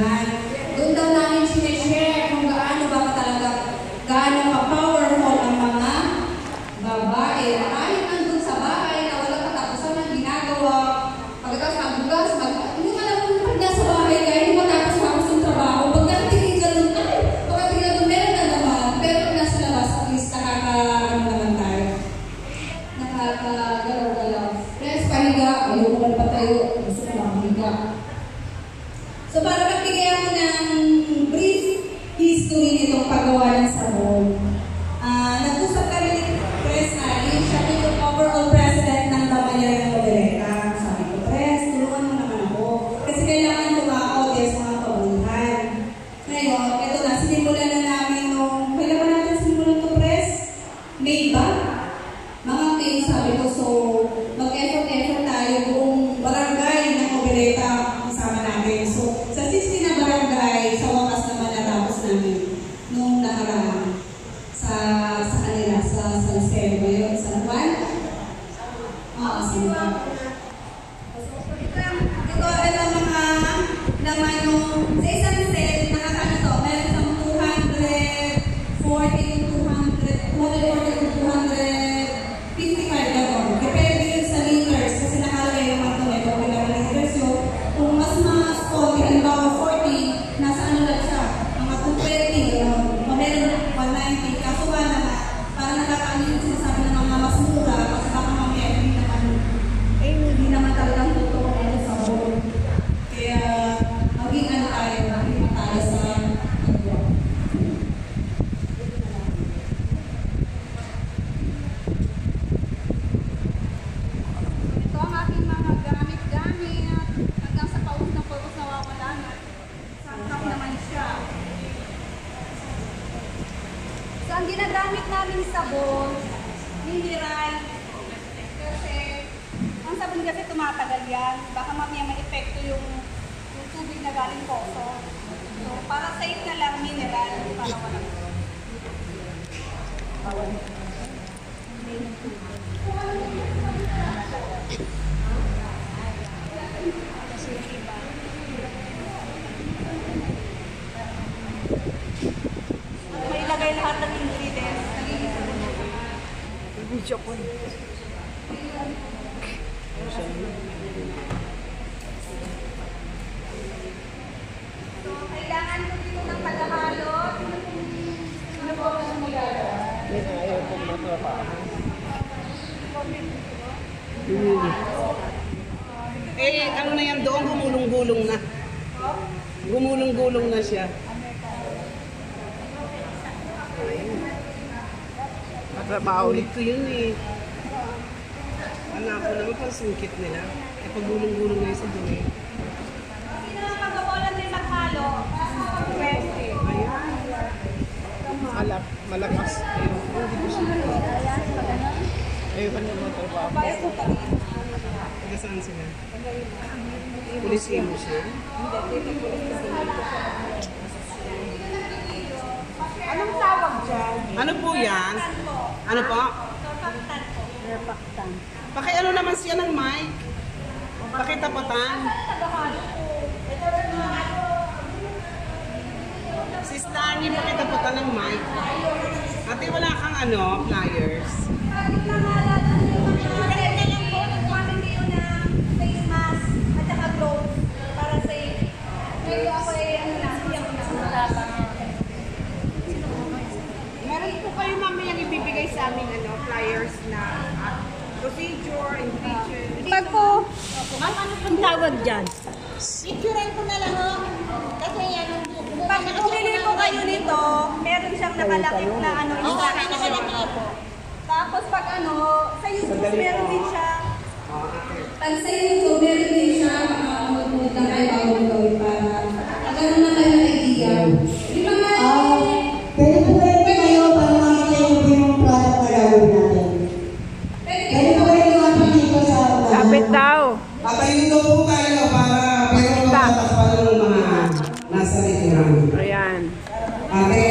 kababalaghan. Doon daw namin sinishare kung gaano ba talaga, gaano ka-powerful ang mga babae. Kahit nandun sa bahay na walang katapusan ng ginagawa, pagkatapos magbugas, hindi mo alam kung pag nasa bahay ka, hindi mo tapos yung trabaho. Pag nakatingin doon, meron na naman. Pero pag nasa labas, at least naman tayo. Nakakagalaw-galaw. Rest, pahiga. Ayoko na pa tayo. Gusto ko lang pahiga. So, para magbigay ako ng brief history nitong paggawa ng sabon. Nag-usap kami ni Pres Ali, siya yung overall president ng Damanyaring Noveleta. Sabi ko, Pres, tulungan mo naman ako. Kasi kailangan tumakot sa mga pabuhan. Ngayon, ito na, sinimulan na namin nung, kailan ba natin sinimulan ito, Pres? May ba? Mga May, sabi ko, so, mag-effort tayo buong barangay ng Noveleta kasama namin. So, sa 16 na barangay, sa wakas naman natapos namin nung nakaraan sa kanila, sa Salcedo ba yun? Sa Juan? Oo, sa Juan. Ito ang mga naman nung sa isang set, nakakano to, meron sa 240 255 gano'n. Depende yun sa liters, kasi nakalagay naman ito nito, kailangan liters yun. Kung mas konti, halimbawa 40, nasa ano lang siya, mga 220, meron 190, kaso ba naman, parang nakakaano yung sinasabi ng mga mas mura, kasi baka mamaya hindi naman talagang totoo ano sa sabon. Kaya, maging ano tayo sa ito ang aking mga gamit-gamit hanggang sa paus nawawala na. Saksak naman siya. So, ang ginagamit namin sabon, mineral, kasi ang sabon kasi tumatagal yan. Baka mamaya may epekto yung tubig na galing poso. So, para safe na lang, mineral, para walang bawal. May ilagay lahat ng ingredients. Video ko. So, kailangan ko dito ng pagkakalot. Ano po ang magagawa? Ayaw kong matrapahan. Ano na yan doon, gumulong-gulong na. Gumulong-gulong na siya. Maulit ko yun eh. Anak ko naman pang singkit nila. E pag gulong-gulong na yun sa dumi. Sino ang pagkawalan din maghalo? Pwede. Ayan. Malakas. Ayun. Hindi ko siya. Ayun ka naman trabaho. Taga saan sila? Pulis mo siya? Anong tawag dyan? Ano po yan? Ano po? Repactan. Pakiano naman siya ng mic? Pakitapatan. Si Starny, pakitapatan ng mic. Ate, wala kang pliers. Meron po kayo mamayang ibibigay sa amin flyers na procedure, ingredient. Pag po, ano pong tawag dyan? Picturean ko na lang kasi yan pag bumili po kayo nito, meron siyang nakalakip na instruction. Tapos pag sa YouTube meron din siya. Pag sa YouTube meron din siya makakapagod na kayo bago gawin para magkaroon na kayo ng idea. Di ba nga? Pwede po kayo para makita yung product na gawin natin. Pwede po kayo lumapit dito sa Kapit daw. Patayin daw po tayo para pero matakpan ng mga nasa likuran. Ayan. Ate,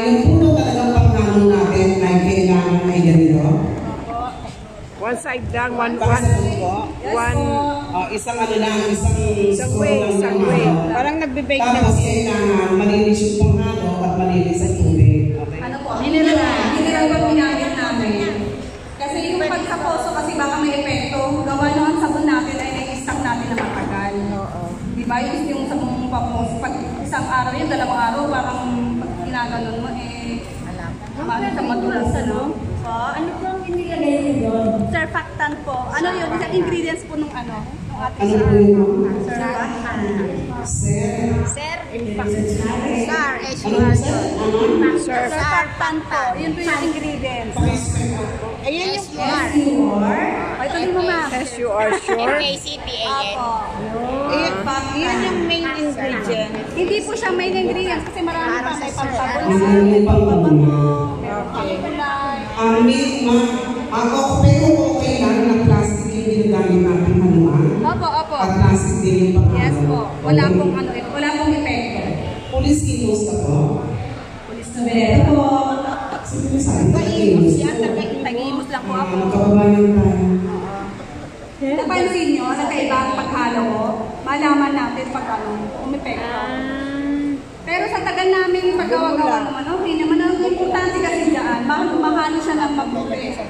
yung puno talagang panghalo natin ay kailangan ay ganito. One side lang, Isang isang way. Parang Bibake Tapos kailangan malinis yung panghalo at malinis ang tubig. Okay? Ano po? Mineral ba ginamit namin? Kasi yung pag sa poso kasi baka may epekto. Gawa na ang sabon natin ay nai-stack natin na matagal. Diba? Yung sabon pa poso. Pag isang araw yun, 2 araw, parang pag ginaganon mo parang sa madulas, ano? Ano po ang inilagay niyo doon? Surfactant po. Ano yun? Isang ingredients po nung ano? Nung ating Ano po yung surfactant. Sir? Ano po sir? Surfactant po. Yun po yung ingredients. Ayan yung Ay, tuloy mo ma. Yes, you are sure? Apo. Yun yung main ingredient. Hindi po siya main ingredients kasi marami pa. May pampabulay, Ano may yung pampabango, pangkulay? may pampabulay. Ako, pero okay lang na plastic yung ginagamit natin haluan. Opo. At plastic din yung panghalo. Yes po. Wala pong epekto. Police kilos na po. Pulis na bileta po. Sino sabi? Tagilos yan. Tagimos lang po ako. Nakababayan tayo. Napansin nyo, nagkaiba ang paghalo ko, malaman natin pag umepekto. Pero sa tagal namin paggawa-gawa naman, okay naman. Ang importante kasi dyan, mahalo siya ng mabuti.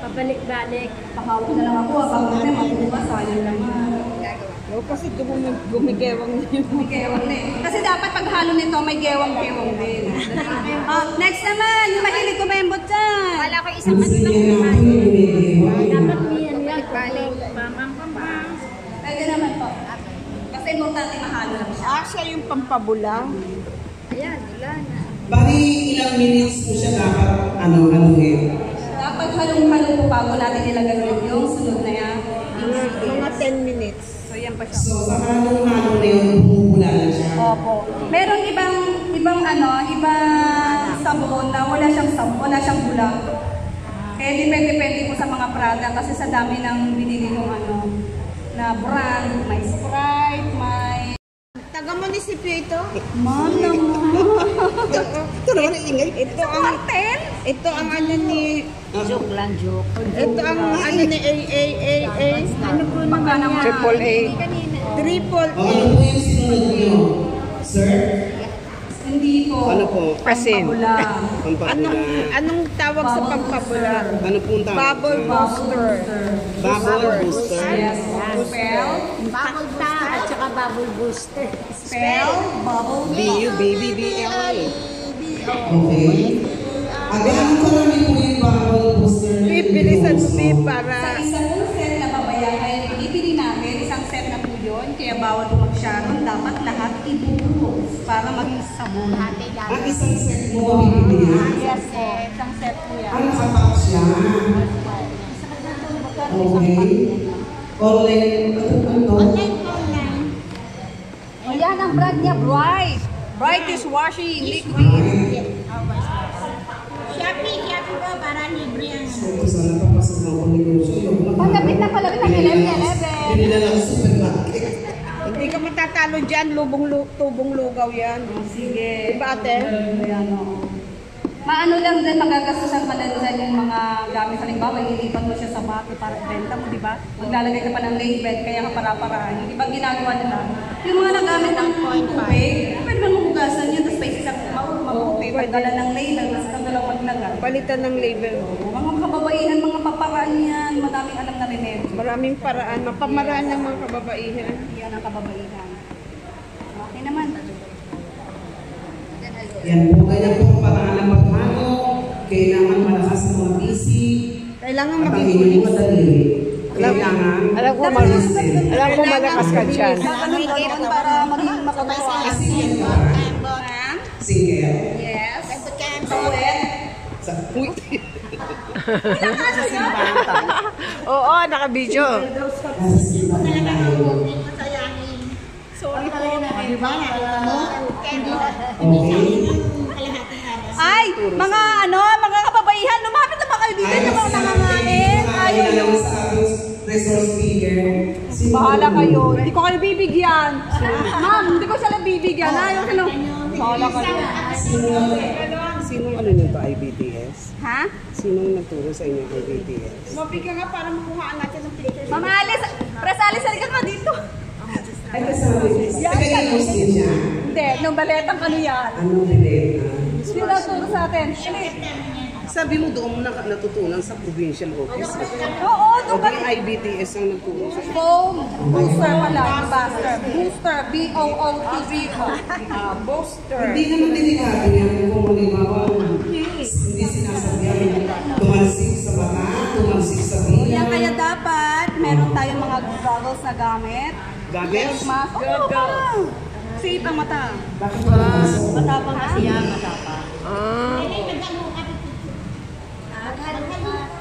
Pabalik-balik. Pakawag na lang ako, baka kasi mabubukas, sayang naman. Kasi gumigewang na yun. May gewang din. Kasi dapat paghalo nito, may gewang-gewang din. Next naman, yung mahilig kumembot dyan. Wala ko isang Gusto niya natin yung binigiwan. Dapat yan yan. Pamang. Pwede naman po. Kasi importante mahalo lang siya. Siya yung pampabula. Ayan, wala na. Bali, ilang minutes po siya dapat haluin? Dapat halong-halo po bago natin ilagay yung sunod na yan. Mga 10 minutes. So yan pa siya. So, sa halong-halo na yun, bumubula na siya. Opo. Meron ibang sabon na wala siyang bula. Kaya depende po sa mga product kasi sa dami ng binili kong na brand, may Sprite, may Taga-munisipyo ito? Ma'am naman. Ito naman ang ingay. Ito ang ano ni... Joke lang, joke. Ito ang ano ni AAAA. Ano po naman yan? Triple A. Triple O, A. ano po yung sinunod niyo? Sir? Hindi po. Ano po? Asin. Pampabula. Pampabula. Anong tawag sa pampabula? Ano po ang tawag? Bubble booster. Bubble booster. Yes. Spell. Bubble booster at saka bubble booster. Spell. Bubble. B-U-B-B-B-L-A. Okay. Again, karami po yung bubble booster. Bibilisan mo So, para... Sa isang set na babayan ay binibili namin, isang set na po yun, kaya bawat mag-sharon, dapat lahat ibubuhos para maging sabon. ang isang set mo mabibili yan. Yes po, isang set po yan. Ang nakapak siya. Okay. Online. O yan ang brand niya, Bright. Bright is washing liquid. Shopee po para libre yan. So, ito sana papasok na ako negosyo. Palapit na ang 11-11. Hindi na lang sa supermarket. Hindi ka matatalo dyan, tubong lugaw yan. Sige. Diba ate? Ayan o. Maano lang din, magagastusan pa lang din yung mga gamit. Halimbawa, ilipat mo siya sa bati para ibenta mo, di ba? Maglalagay ka pa ng label, kaya ka para-paraan. Yung ibang ginagawa nila, yung mga nagamit ng tubig, pwede mo mahugasan yun, tapos pa isang mabuti, pagdala ng label, tapos kang dalawang maglagay. Palitan ng label. Mga kababaihan, mga paparaan yan, madaming alam na remedyo. Maraming paraan, mapamaraan ng mga kababaihan. Yan ang kababaihan. Okay naman. Yan po, ganyan po ang paraan ng paghalo. Kailangan malakas ng mga busy. Kailangan At ang maging inyong madali. Kailangan Alam ko malakas ka dyan. Dapat ganun para maging makabawas. single. Yes. Tawid. Sa uy. Oo, naka-video. Nasa simbahan na tayo. Sorry po. Okay. Ay, mga kababaihan, lumapit na mga kaibigan yung mga nangangain. Ayaw Ayaw yung... sa ating resource speaker. Bahala kayo. Hindi ko kayo bibigyan. Ma'am, hindi ko sila bibigyan. Ayaw sila. Bahala kayo. Sinong ano nito, IBTS? Ha? Sinong nagturo sa inyo IBTS? Mabigyan nga para makuhaan natin ng picture. Ma'am Alice, Pres Alice, halika nga dito. Ay, kasama yun. Tagayin mo siya. Hindi, nung baletang ano yan. Anong bileta? Sinaturo sa atin. Sabi mo doon mo natutunan sa provincial office. Oo, doon O ba? di IBTS ang nagturo sa Foam booster pala, yung booster. Booster, B-O-O-T-V. Booster. Hindi naman delikado yan kung halimbawa hindi sinasabihan tumalsik sa mata, tumalsik sa Kaya bila. dapat, meron tayong mga goggles na gamit. Goggles? Mask. Oo, parang safe ang mata. Bakit wala Matapang kasi yan, matapang.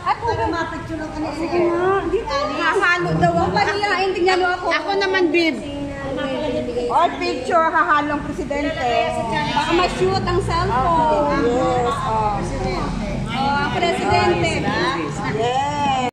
At kung mapicture ka na sige nga, dito, hahalo daw ang paniyain, tingnan mo ako. Ako naman, Bib. Or picture, hahalong presidente. Baka ma-shoot ang cellphone. Yes. Oh, ang presidente. Yes.